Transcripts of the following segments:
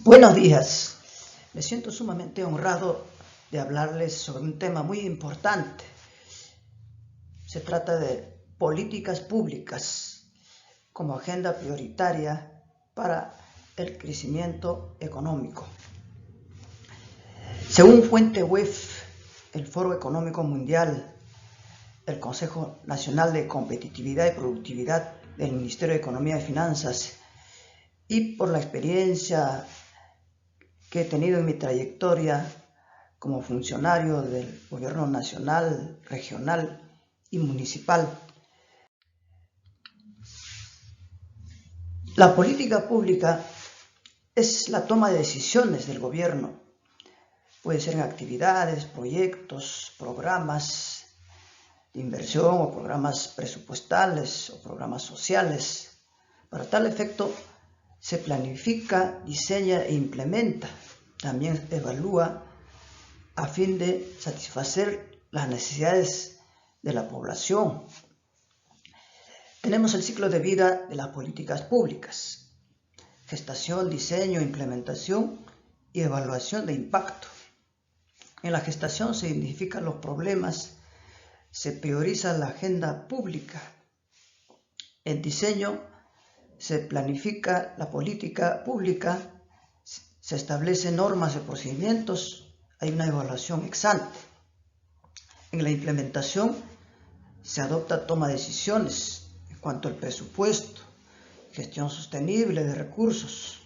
Buenos días. Me siento sumamente honrado de hablarles sobre un tema muy importante. Se trata de políticas públicas como agenda prioritaria para el crecimiento económico. Según fuente web, el Foro Económico Mundial, el Consejo Nacional de Competitividad y Productividad del Ministerio de Economía y Finanzas, y por la experiencia que he tenido en mi trayectoria como funcionario del gobierno nacional, regional y municipal. La política pública es la toma de decisiones del gobierno. Puede ser en actividades, proyectos, programas de inversión o programas presupuestales o programas sociales. Para tal efecto, se planifica, diseña e implementa. También evalúa a fin de satisfacer las necesidades de la población. Tenemos el ciclo de vida de las políticas públicas: gestación, diseño, implementación y evaluación de impacto. En la gestación se identifican los problemas, se prioriza la agenda pública. En diseño se planifica la política pública, se establecen normas y procedimientos, hay una evaluación ex ante. En la implementación se adopta toma de decisiones en cuanto al presupuesto, gestión sostenible de recursos,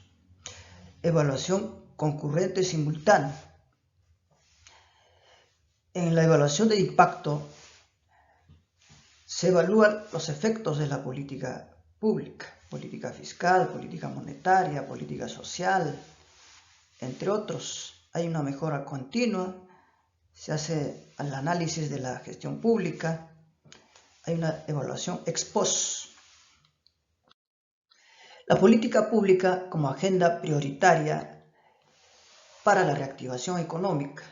evaluación concurrente simultánea. En la evaluación de impacto se evalúan los efectos de la política pública, política fiscal, política monetaria, política social, entre otros. Hay una mejora continua, se hace el análisis de la gestión pública, hay una evaluación ex post. La política pública como agenda prioritaria para la reactivación económica.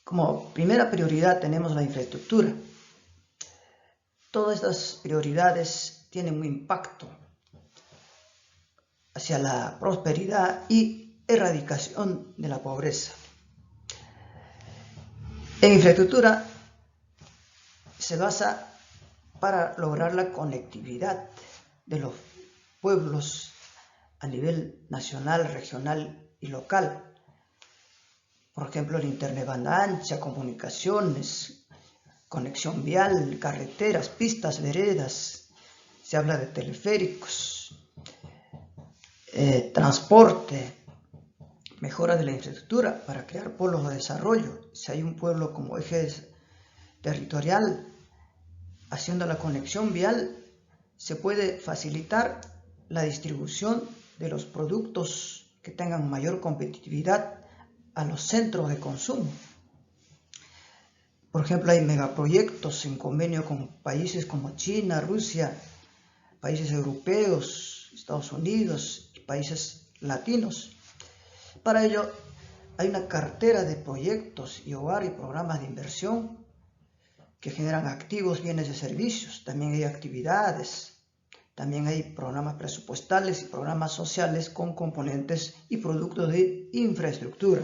Como primera prioridad tenemos la infraestructura. Todas estas prioridades tienen un impacto hacia la prosperidad y erradicación de la pobreza. En infraestructura se basa para lograr la conectividad de los pueblos a nivel nacional, regional y local. Por ejemplo, el internet banda ancha, comunicaciones, conexión vial, carreteras, pistas, veredas. Se habla de teleféricos, transporte, mejora de la infraestructura para crear polos de desarrollo. Si hay un pueblo como eje territorial, haciendo la conexión vial, se puede facilitar la distribución de los productos que tengan mayor competitividad a los centros de consumo. Por ejemplo, hay megaproyectos en convenio con países como China, Rusia, países europeos, Estados Unidos y países latinos. Para ello, hay una cartera de proyectos y hogar y programas de inversión que generan activos, bienes y servicios. También hay actividades, también hay programas presupuestales y programas sociales con componentes y productos de infraestructura.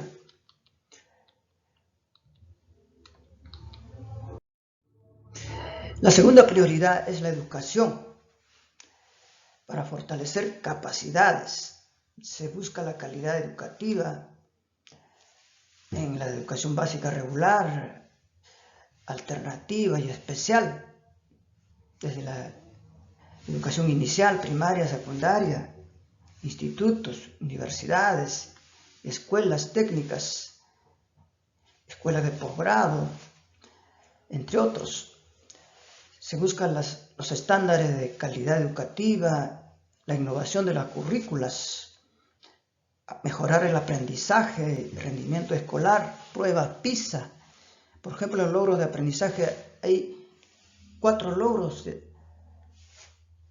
La segunda prioridad es la educación. Para fortalecer capacidades, se busca la calidad educativa en la educación básica regular, alternativa y especial, desde la educación inicial, primaria, secundaria, institutos, universidades, escuelas técnicas, escuelas de posgrado, entre otros. Se buscan los estándares de calidad educativa, la innovación de las currículas, mejorar el aprendizaje, el rendimiento escolar, pruebas PISA. Por ejemplo, en logros de aprendizaje hay 4 logros: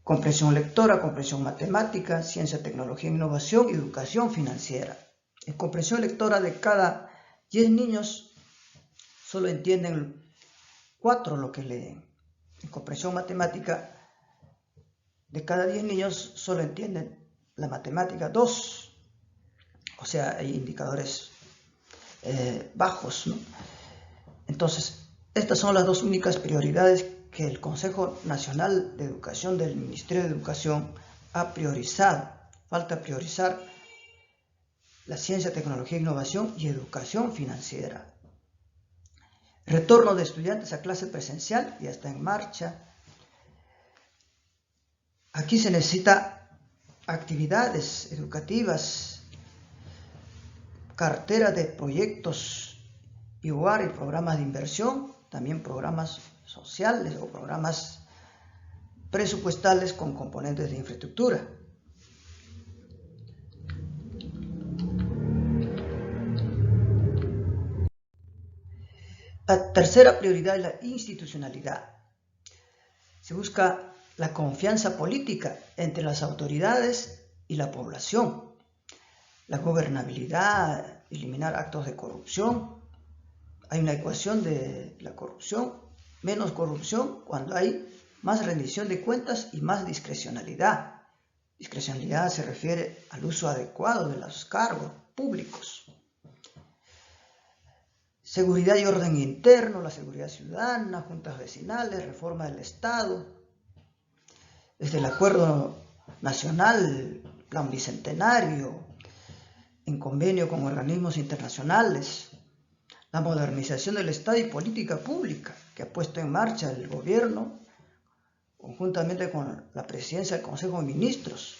comprensión lectora, comprensión matemática, ciencia, tecnología, innovación y educación financiera. En comprensión lectora, de cada 10 niños, solo entienden 4 lo que leen. En comprensión matemática, de cada 10 niños, solo entienden la matemática 2, o sea, hay indicadores bajos, ¿no? Entonces, estas son las dos únicas prioridades que el Consejo Nacional de Educación del Ministerio de Educación ha priorizado. Falta priorizar la ciencia, tecnología, innovación y educación financiera. Retorno de estudiantes a clase presencial ya está en marcha. Aquí se necesita actividades educativas, cartera de proyectos IUAR y programas de inversión, también programas sociales o programas presupuestales con componentes de infraestructura. La tercera prioridad es la institucionalidad. Se busca la confianza política entre las autoridades y la población, la gobernabilidad, eliminar actos de corrupción. Hay una ecuación de la corrupción, menos corrupción cuando hay más rendición de cuentas y más discrecionalidad. Discrecionalidad se refiere al uso adecuado de los cargos públicos. Seguridad y orden interno, la seguridad ciudadana, juntas vecinales, reforma del Estado. Desde el Acuerdo Nacional, Plan Bicentenario, en convenio con organismos internacionales, la modernización del Estado y política pública que ha puesto en marcha el gobierno conjuntamente con la presidencia del Consejo de Ministros,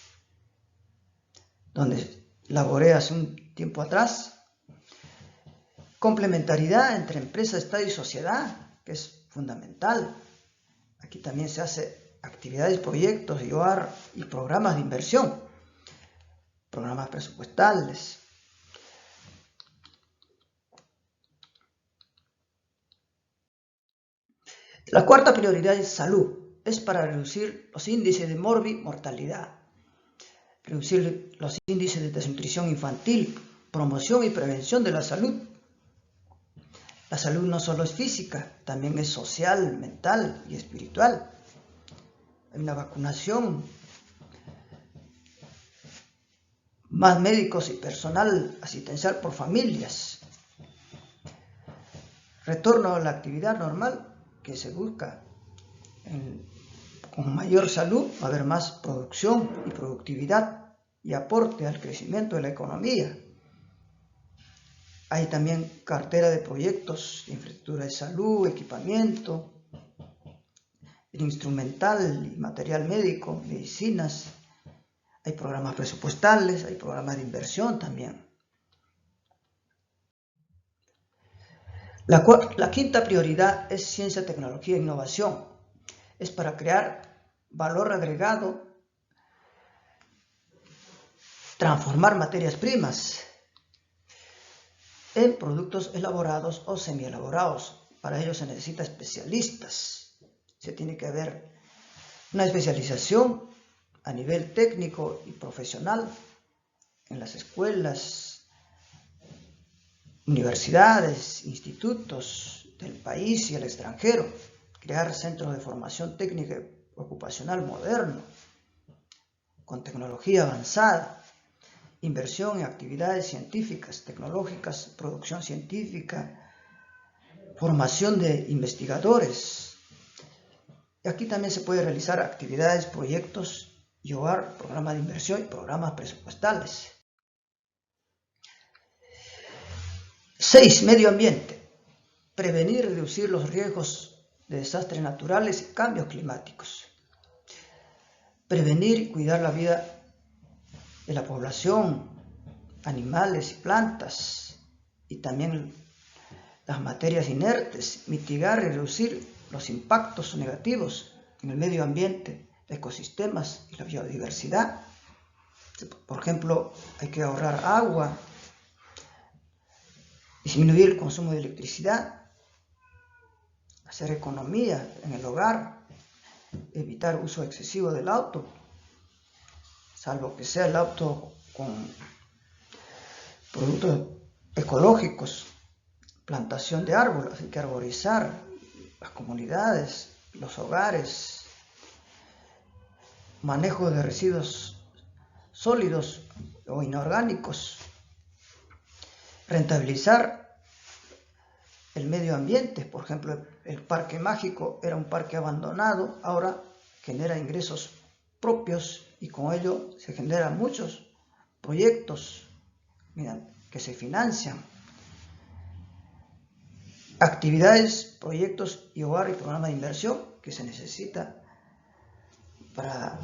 donde laboré hace un tiempo atrás. Complementariedad entre empresa, Estado y sociedad, que es fundamental. Aquí también se hace actividades, proyectos, IOAR y programas de inversión, programas presupuestales. La cuarta prioridad es salud. Es para reducir los índices de mortalidad, reducir los índices de desnutrición infantil, promoción y prevención de la salud. La salud no solo es física, también es social, mental y espiritual. Hay una vacunación, más médicos y personal asistencial por familias. Retorno a la actividad normal que se busca. Con mayor salud va a haber más producción y productividad y aporte al crecimiento de la economía. Hay también cartera de proyectos, infraestructura de salud, equipamiento, el instrumental y material médico, medicinas. Hay programas presupuestales, hay programas de inversión también. La quinta prioridad es ciencia, tecnología e innovación. Es para crear valor agregado, transformar materias primas en productos elaborados o semielaborados. Para ello se necesita especialistas. Se tiene que haber una especialización a nivel técnico y profesional en las escuelas, universidades, institutos del país y el extranjero. Crear centros de formación técnica y ocupacional moderno, con tecnología avanzada. Inversión en actividades científicas, tecnológicas, producción científica, formación de investigadores. Y aquí también se puede realizar actividades, proyectos, IOAR, programas de inversión y programas presupuestales. 6. Medio ambiente. Prevenir y reducir los riesgos de desastres naturales y cambios climáticos. Prevenir y cuidar la vida de la población, animales y plantas, y también las materias inertes, mitigar y reducir los impactos negativos en el medio ambiente, ecosistemas y la biodiversidad. Por ejemplo, hay que ahorrar agua, disminuir el consumo de electricidad, hacer economía en el hogar, evitar uso excesivo del auto, salvo que sea el auto con productos ecológicos, plantación de árboles, hay que arborizar las comunidades, los hogares, manejo de residuos sólidos o inorgánicos, rentabilizar el medio ambiente. Por ejemplo, el Parque Mágico era un parque abandonado, ahora genera ingresos propios y con ello se generan muchos proyectos que se financian. Actividades, proyectos y hogar y programa de inversión que se necesita para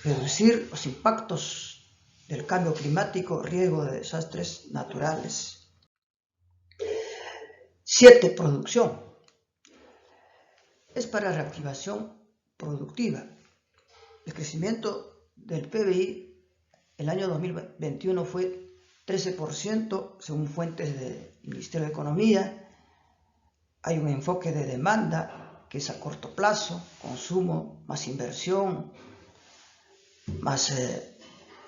reducir los impactos del cambio climático, riesgo de desastres naturales. 7. Producción. Es para reactivación productiva. El crecimiento del PBI el año 2021 fue 13% según fuentes del Ministerio de Economía. Hay un enfoque de demanda que es a corto plazo, consumo más inversión, más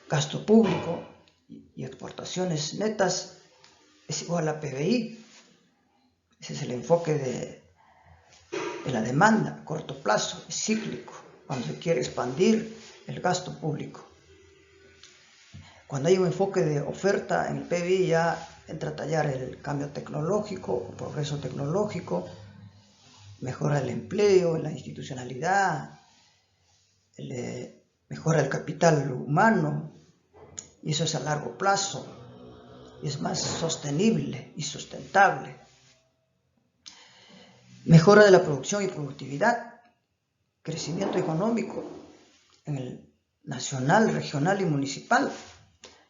gasto público y exportaciones netas es igual a PBI. Ese es el enfoque de la demanda a corto plazo, es cíclico, cuando se quiere expandir el gasto público. Cuando hay un enfoque de oferta en el PBI ya entra a tallar el cambio tecnológico, el progreso tecnológico, mejora el empleo, la institucionalidad, mejora el capital humano, y eso es a largo plazo, y es más sostenible y sustentable. Mejora de la producción y productividad, crecimiento económico en el nacional, regional y municipal.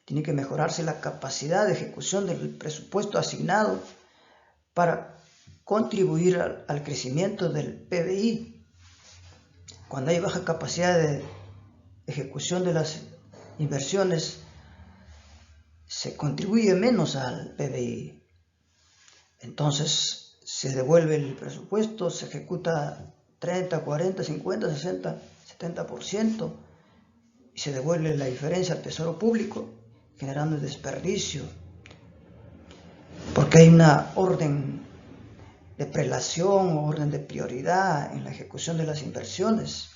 Tiene que mejorarse la capacidad de ejecución del presupuesto asignado para contribuir al crecimiento del PBI. Cuando hay baja capacidad de ejecución de las inversiones, se contribuye menos al PBI. Entonces se devuelve el presupuesto, se ejecuta 30, 40, 50, 60, 70% y se devuelve la diferencia al tesoro público, generando desperdicio, porque hay una orden de prelación o orden de prioridad en la ejecución de las inversiones.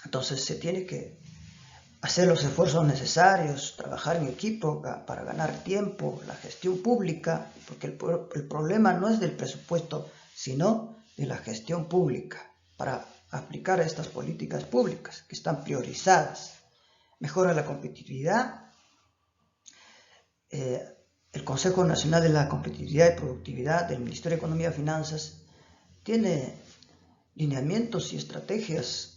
Entonces se tiene que hacer los esfuerzos necesarios, trabajar en equipo para ganar tiempo, la gestión pública, porque el problema no es del presupuesto, sino de la gestión pública, para aplicar estas políticas públicas que están priorizadas. Mejora la competitividad. El Consejo Nacional de la Competitividad y Productividad del Ministerio de Economía y Finanzas tiene lineamientos y estrategias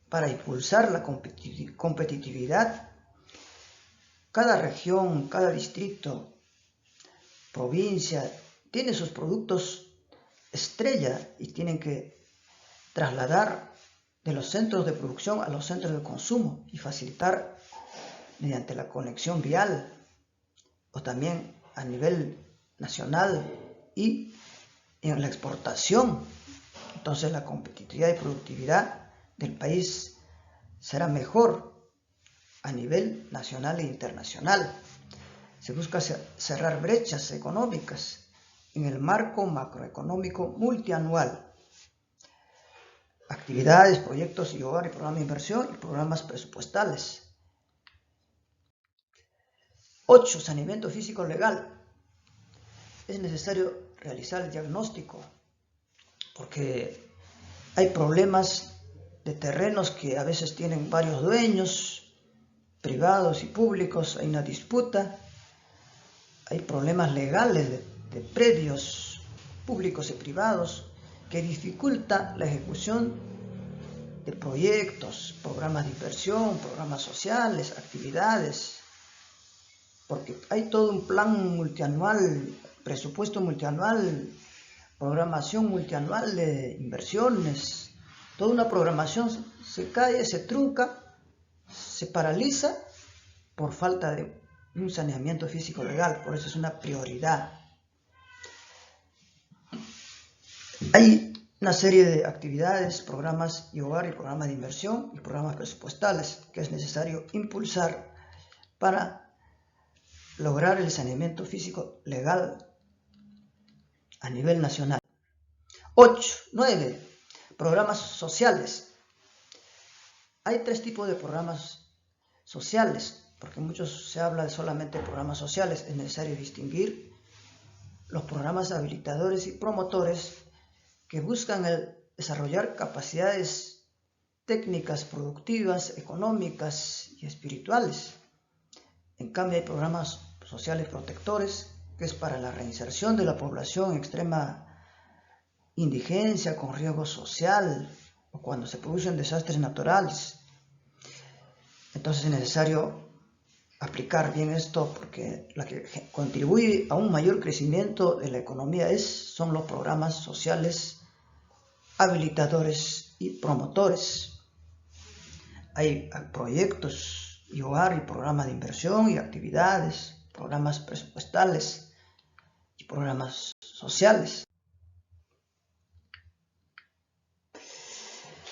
para impulsar la competitividad. Cada región, cada distrito, provincia, tiene sus productos estrella y tienen que trasladar de los centros de producción a los centros de consumo y facilitar mediante la conexión vial o también a nivel nacional y en la exportación. Entonces la competitividad y productividad del país será mejor a nivel nacional e internacional. Se busca cerrar brechas económicas en el marco macroeconómico multianual. Actividades, proyectos y hogar y programas de inversión y programas presupuestales. 8. Saneamiento físico legal. Es necesario realizar el diagnóstico porque hay problemas de terrenos que a veces tienen varios dueños, privados y públicos, hay una disputa, hay problemas legales de predios públicos y privados que dificulta la ejecución de proyectos, programas de inversión, programas sociales, actividades, porque hay todo un plan multianual, presupuesto multianual, programación multianual de inversiones, toda una programación se cae, se trunca, se paraliza por falta de un saneamiento físico legal, por eso es una prioridad. Hay una serie de actividades, programas y hogar y programas de inversión y programas presupuestales que es necesario impulsar para lograr el saneamiento físico legal a nivel nacional. 9. Programas sociales. Hay 3 tipos de programas sociales, porque muchos se habla solamente de programas sociales. Es necesario distinguir los programas habilitadores y promotores que buscan desarrollar capacidades técnicas, productivas, económicas y espirituales. En cambio, hay programas sociales protectores, que es para la reinserción de la población en extrema indigencia, con riesgo social, o cuando se producen desastres naturales. Entonces es necesario aplicar bien esto, porque la que contribuye a un mayor crecimiento de la economía son los programas sociales habilitadores y promotores. Hay proyectos y hogar y programas de inversión y actividades, programas presupuestales y programas sociales.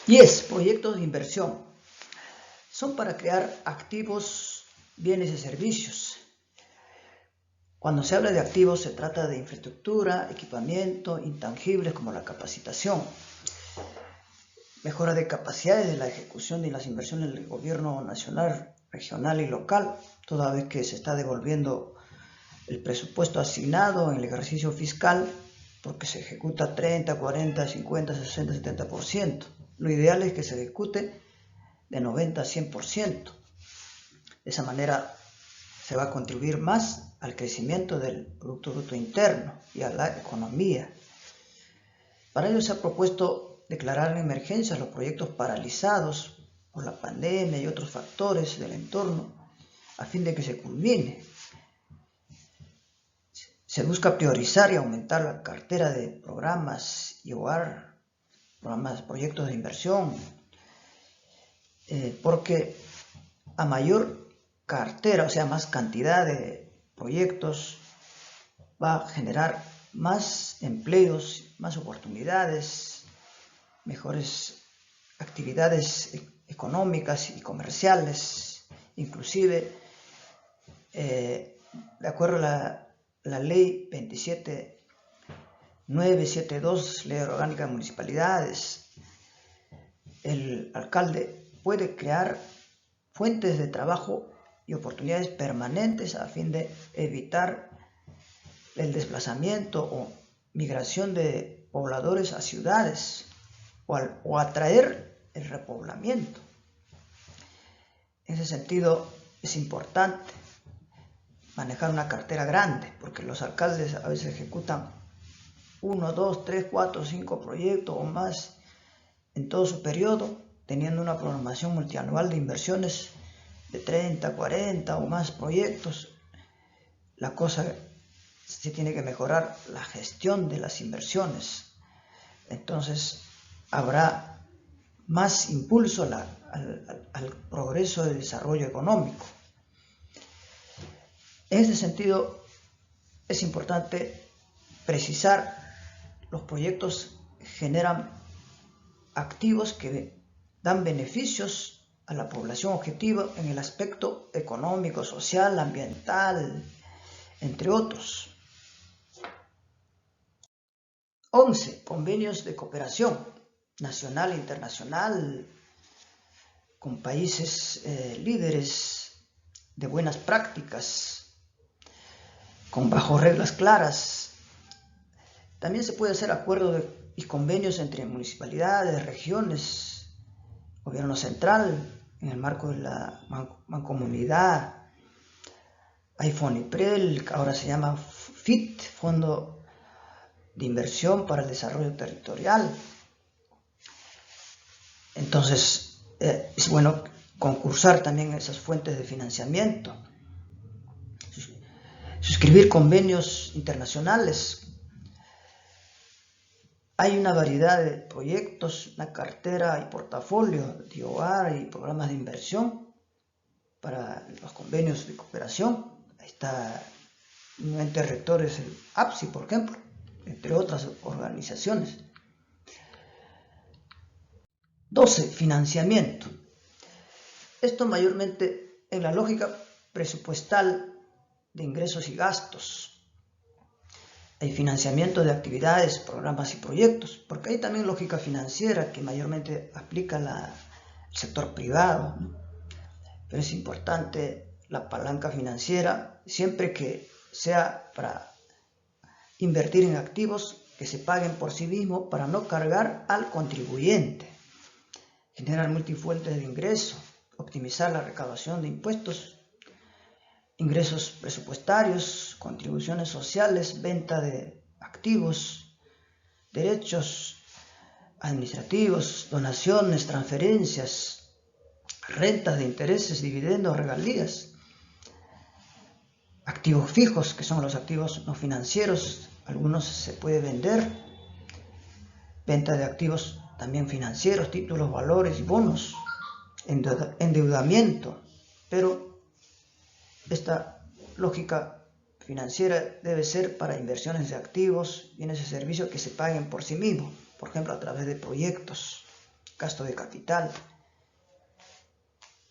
10. Proyectos de inversión. Son para crear activos, bienes y servicios. Cuando se habla de activos se trata de infraestructura, equipamiento, intangibles como la capacitación, mejora de capacidades de la ejecución de las inversiones del gobierno nacional, regional y local, toda vez que se está devolviendo el presupuesto asignado en el ejercicio fiscal, porque se ejecuta 30, 40, 50, 60, 70%. Lo ideal es que se ejecute de 90 a 100%. De esa manera se va a contribuir más al crecimiento del Producto Bruto Interno y a la economía. Para ello se ha propuesto declarar en emergencia los proyectos paralizados por la pandemia y otros factores del entorno, a fin de que se culmine. Se busca priorizar y aumentar la cartera de programas y hogar, proyectos de inversión, porque a mayor cartera, o sea, más cantidad de proyectos, va a generar más empleos, más oportunidades, mejores actividades económicas y comerciales, inclusive de acuerdo a la ley 27972, ley orgánica de municipalidades, el alcalde puede crear fuentes de trabajo y oportunidades permanentes a fin de evitar el desplazamiento o migración de pobladores a ciudades o atraer el repoblamiento. En ese sentido es importante manejar una cartera grande, porque los alcaldes a veces ejecutan 1, 2, 3, 4, 5 proyectos o más en todo su periodo, teniendo una programación multianual de inversiones de 30, 40 o más proyectos. La cosa se tiene que mejorar la gestión de las inversiones. Entonces habrá más impulso al progreso del desarrollo económico. En este sentido es importante precisar: los proyectos generan activos que dan beneficios a la población objetivo en el aspecto económico, social, ambiental, entre otros. 11. Convenios de cooperación nacional e internacional con países líderes de buenas prácticas, bajo reglas claras. También se puede hacer acuerdos y convenios entre municipalidades, regiones, gobierno central, en el marco de la mancomunidad. Hay FONIPREL, que ahora se llama FIT, Fondo de Inversión para el Desarrollo Territorial. Entonces, es bueno concursar también esas fuentes de financiamiento, suscribir convenios internacionales. Hay una variedad de proyectos, una cartera y portafolio de hogar y programas de inversión para los convenios de cooperación. Ahí está un ente rector, es el APSI, por ejemplo, entre otras organizaciones. 12. Financiamiento. Esto mayormente en la lógica presupuestal de ingresos y gastos. Hay financiamiento de actividades, programas y proyectos, porque hay también lógica financiera que mayormente aplica el sector privado, ¿no? pero es importante la palanca financiera siempre que sea para invertir en activos que se paguen por sí mismos para no cargar al contribuyente, generar multifuentes de ingreso, optimizar la recaudación de impuestos, ingresos presupuestarios, contribuciones sociales, venta de activos, derechos administrativos, donaciones, transferencias, rentas de intereses, dividendos, regalías, activos fijos, que son los activos no financieros, algunos se puede vender, venta de activos también financieros, títulos, valores y bonos, endeudamiento, pero esta lógica financiera debe ser para inversiones de activos, bienes y servicios que se paguen por sí mismos, por ejemplo a través de proyectos, gasto de capital.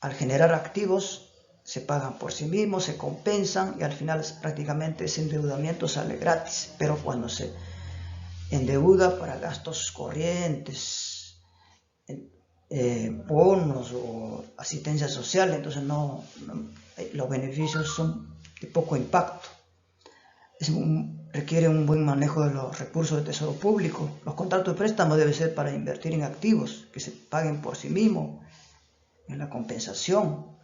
Al generar activos se pagan por sí mismos, se compensan y al final prácticamente ese endeudamiento sale gratis, pero cuando se endeuda para gastos corrientes, bonos o asistencia social, entonces los beneficios son de poco impacto. Requiere un buen manejo de los recursos del tesoro público. Los contratos de préstamo deben ser para invertir en activos que se paguen por sí mismos, en la compensación,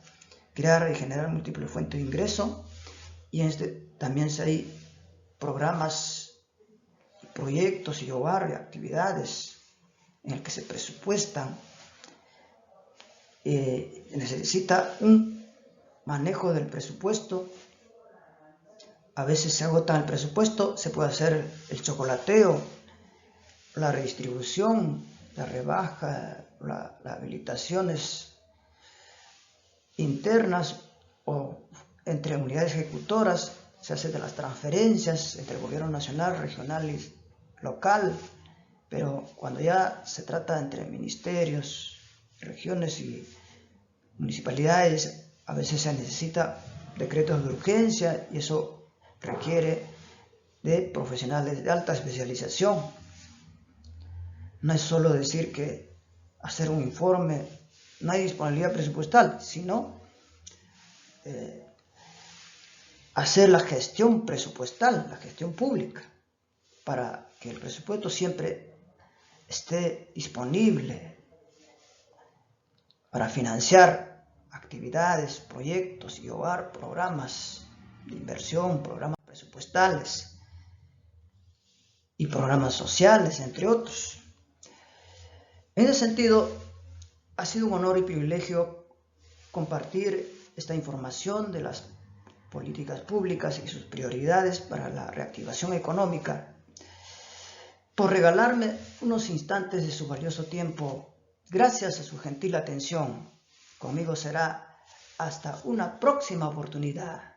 crear y generar múltiples fuentes de ingreso, y también hay programas, proyectos y hogar, actividades en el que se presupuestan. Necesita un manejo del presupuesto. A veces se agota el presupuesto, se puede hacer el chocolateo, la redistribución, la rebaja, las habilitaciones internas o entre unidades ejecutoras, se hace de las transferencias entre el gobierno nacional, regional y local, pero cuando ya se trata entre ministerios, regiones y municipalidades, a veces se necesita decretos de urgencia y eso requiere de profesionales de alta especialización. No es solo decir que hacer un informe, no hay disponibilidad presupuestal, sino hacer la gestión presupuestal, la gestión pública, para que el presupuesto siempre esté disponible para financiar actividades, proyectos y hogar, programas de inversión, programas presupuestales y programas sociales, entre otros. En ese sentido, ha sido un honor y privilegio compartir esta información de las políticas públicas y sus prioridades para la reactivación económica, por regalarme unos instantes de su valioso tiempo. Gracias a su gentil atención. Conmigo será hasta una próxima oportunidad.